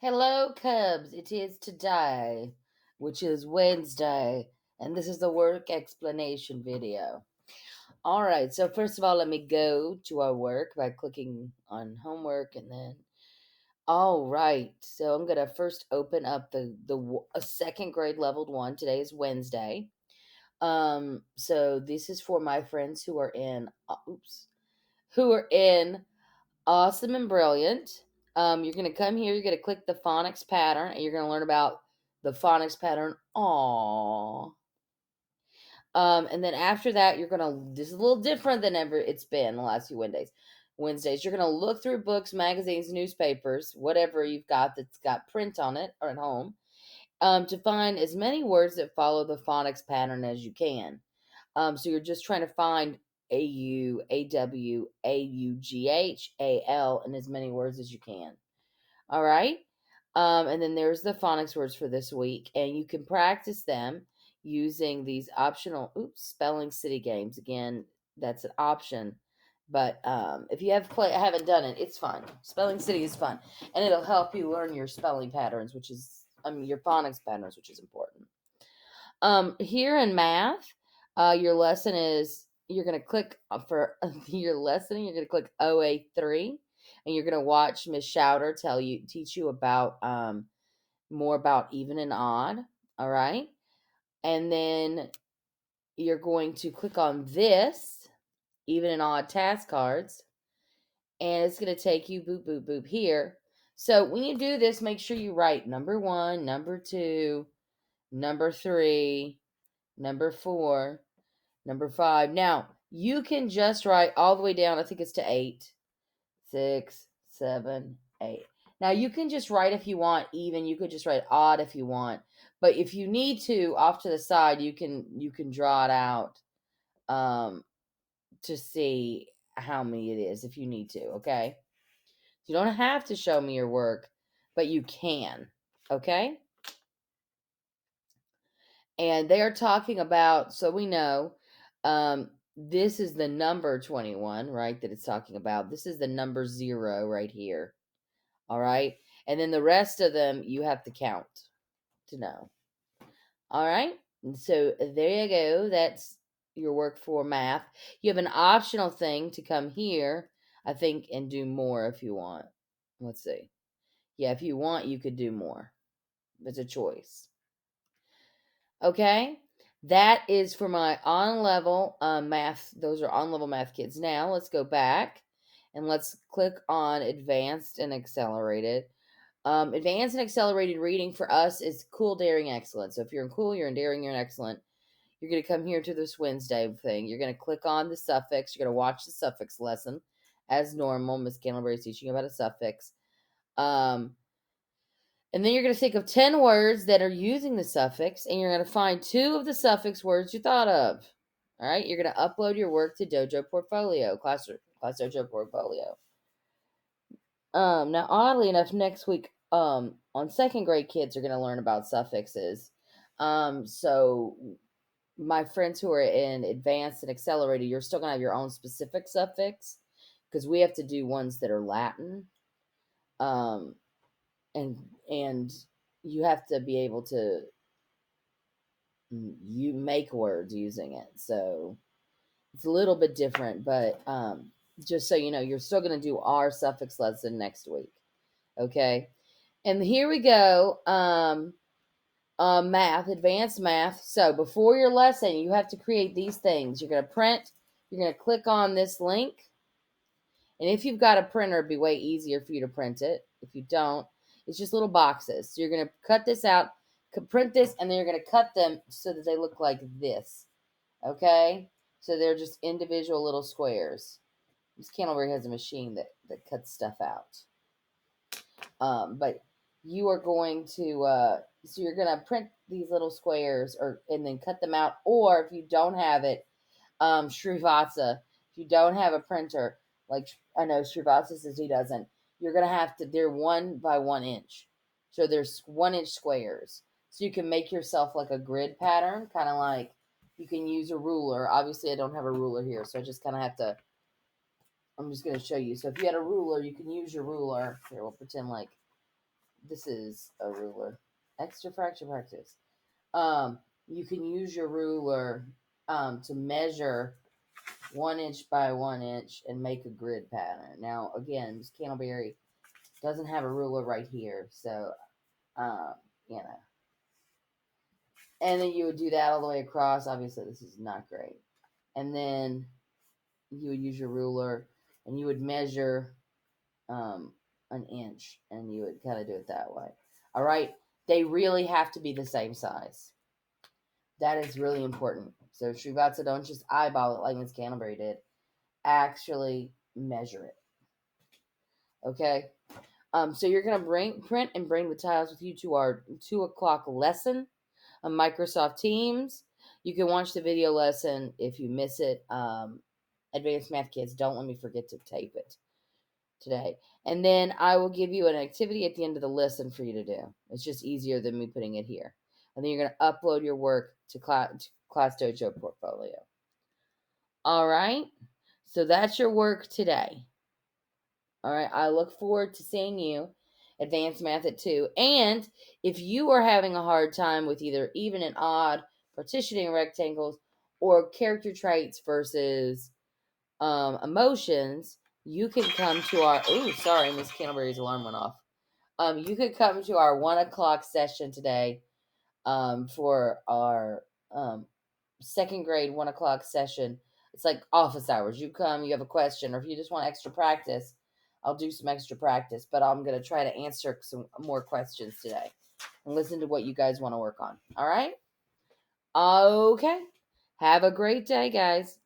Hello, Cubs. It is today, which is Wednesday, and this is the work explanation video. All right, so first of all, let me go to our work by clicking on homework and then. All right, so I'm gonna first open up a second grade leveled one. Today is Wednesday. So this is for my friends who are in. Who are in Awesome and Brilliant. You're going to come here, you're going to click the phonics pattern, and you're going to learn about the phonics pattern, aww. And then after that, this is a little different than ever it's been the last few Wednesdays. You're going to look through books, magazines, newspapers, whatever you've got that's got print on it or at home, to find as many words that follow the phonics pattern as you can. So you're just trying to find AU, AW, AUGH, AL in as many words as you can. All right. And then there's the phonics words for this week, and you can practice them using these optional spelling city games. Again, that's an option. But if you haven't done it, it's fun. Spelling City is fun, and it'll help you learn your spelling patterns, your phonics patterns, which is important. Here in math, your lesson is you're going to click for your lesson. You're going to click OA3, and you're going to watch Miss Shouter teach you about more about even and odd. All right, and then you're going to click on this even and odd task cards, and it's going to take you boop boop boop here. So when you do this, make sure you write number 1, number 2, number 3, number 4. Number 5. Now, you can just write all the way down. I think it's to 8, 6, 7, 8. Now, you can just write if you want even. You could just write odd if you want. But if you need to, off to the side, you can draw it out to see how many it is if you need to, okay? You don't have to show me your work, but you can, okay? And they're talking about, so we know, this is the number 21, right? That it's talking about. This is the number 0 right here. All right. And then the rest of them you have to count to know. All right. And so there you go. That's your work for math. You have an optional thing to come here, I think, and do more if you want. Let's see. Yeah, if you want, you could do more. It's a choice. Okay, that is for my on-level math. Those are on-level math kids. Now let's go back and let's click on advanced and accelerated. Advanced and accelerated reading for us is cool, daring, excellent. So if you're in cool, you're in daring, you're in excellent. You're going to come here to this Wednesday thing. You're going to click on the suffix. You're going to watch the suffix lesson as normal. Miss Candleberry is teaching you about a suffix. And then you're going to think of 10 words that are using the suffix, and you're going to find 2 of the suffix words you thought of. All right, you're going to upload your work to Dojo Portfolio, Class Dojo Portfolio. Now, oddly enough, next week, on second grade, kids are going to learn about suffixes. So my friends who are in advanced and accelerated, you're still going to have your own specific suffix because we have to do ones that are Latin. And you have to be able to you make words using it, so it's a little bit different, but just so you know, you're still going to do our suffix lesson next week, okay? And here we go. Math, advanced math. So before your lesson, you have to create these things. You're going to print. You're going to click on this link, and if you've got a printer, it'd be way easier for you to print it. If you don't, it's just little boxes. So you're going to cut this out, print this, and then you're going to cut them so that they look like this. Okay? So they're just individual little squares. Miss Candleberry has a machine that cuts stuff out. But you are going to, so you're going to print these little squares and then cut them out. Or if you don't have it, Srivatsa, if you don't have a printer, like I know Srivatsa says he doesn't, you're going to have to, they're 1 by 1 inch. So there's 1 inch squares. So you can make yourself like a grid pattern, kind of like you can use a ruler. Obviously, I don't have a ruler here, so I just kind of have to, I'm just going to show you. So if you had a ruler, you can use your ruler. Here, we'll pretend like this is a ruler. Extra fraction practice. You can use your ruler to measure 1 inch by 1 inch and make a grid pattern. Now, again, Miss Candleberry doesn't have a ruler right here, so um, you know. And then you would do that all the way across. Obviously, this is not great. And then you would use your ruler and you would measure an inch, and you would kind of do it that way. All right. They really have to be the same size. That is really important. So Srivatsa, don't just eyeball it like Miss Canterbury did. Actually measure it. Okay. So you're gonna print and bring the tiles with you to our 2 o'clock lesson on Microsoft Teams. You can watch the video lesson if you miss it. Advanced Math Kids, don't let me forget to tape it today. And then I will give you an activity at the end of the lesson for you to do. It's just easier than me putting it here. And then you're going to upload your work to ClassDojo portfolio. All right. So that's your work today. All right. I look forward to seeing you advanced math at 2. And if you are having a hard time with either even and odd, partitioning rectangles, or character traits versus emotions, you can come to our. Ooh, sorry, Miss Candleberry's alarm went off. You could come to our 1 o'clock session today. For our second grade 1 o'clock session. It's like office hours. You come, you have a question, or if you just want extra practice, I'll do some extra practice. But I'm gonna try to answer some more questions today and listen to what you guys want to work on. All right. Okay. Have a great day, guys.